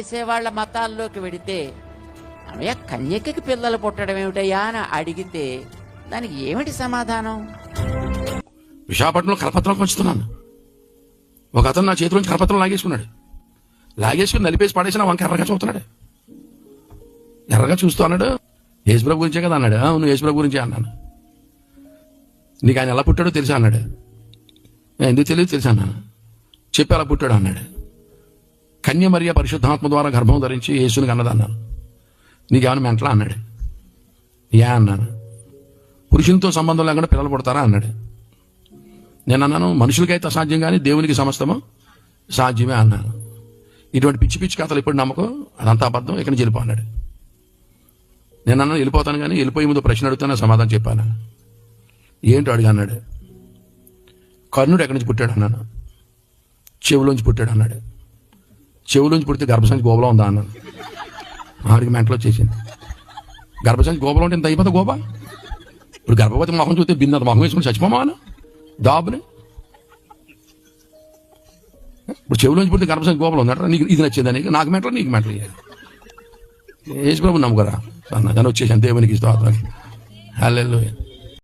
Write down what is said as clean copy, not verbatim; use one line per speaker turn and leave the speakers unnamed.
చేసేవాళ్ల మతాల్లోకి వెడితే అమ్మయ్య కన్యకకి పిల్లలు పుట్టడం ఏమిటయ్యా అని అడిగితే దానికి ఏమిటి సమాధానం?
విశాఖపట్నంలో కరపత్రం పంచుతున్నాను. ఒక అతను నా చేతిలోంచి కరపత్రం లాగేసుకుని నలిపేసి పడేసి నా వంక ఎర్రగా చూస్తున్నాడు. ఎర్రగా చూస్తూ అన్నాడు, యేసుప్రభు గురించే కదా అన్నాడు. అవును యేసుప్రభు గురించే అన్నాను. నీకు ఆయన ఎలా పుట్టాడో తెలుసా అన్నాడు. ఎందుకు తెలియదు తెలుసా అన్నాను. చెప్పి అలా పుట్టాడు అన్నాడు. కన్య మరియ పరిశుద్ధాత్మ ద్వారా గర్భం ధరించి యేసుని కన్నది అన్నాను. నీకేమైనా మెంటలా అన్నాడు. అన్నాను. పురుషునితో సంబంధం లేకుండా పిల్లలు పుడతారా అన్నాడు. నేను అన్నాను, మనుషులకైతే అసాధ్యం కానీ దేవునికి సమస్తము సాధ్యమే అన్నాను. ఇటువంటి పిచ్చి పిచ్చి కథలు ఇప్పుడు నమ్మకం, అదంతా అబద్ధం, ఇక్కడి నుంచి వెళ్ళిపో అన్నాడు. నేను అన్నాను వెళ్ళిపోతాను కానీ వెళ్ళిపోయే ముందు ప్రశ్న అడుగుతాను, సమాధానం చెప్పాను. ఏంటో అడిగా అన్నాడు. కర్ణుడు ఎక్కడి నుంచి పుట్టాడు అన్నాను. చెవులోంచి పుట్టాడు అన్నాడు. చెవులోంచి పుడితే గర్భసంచి గోబలో ఉందా అన్నాను. ఆడికి మెంటలో వచ్చేసింది. గర్భసంచి గోబలో ఉంటే ఇంత అయిపోతే గోబా. ఇప్పుడు గర్భవతి మొహం చూస్తే బిన్నది మొహం వేసుకుని చచ్చిపోమాను దాబుని. ఇప్పుడు చెవులోంచి పుడితే గర్భసంచి గోబలో ఉందట. నీకు ఇది నచ్చిందా? నీకు నాకు మెంటలో నీకు మెంటలు యేసుప్రభు నమ్ముకరా. దాన్ని వచ్చేసాను. దేవునికి స్తోత్రం. హల్లెలూయా.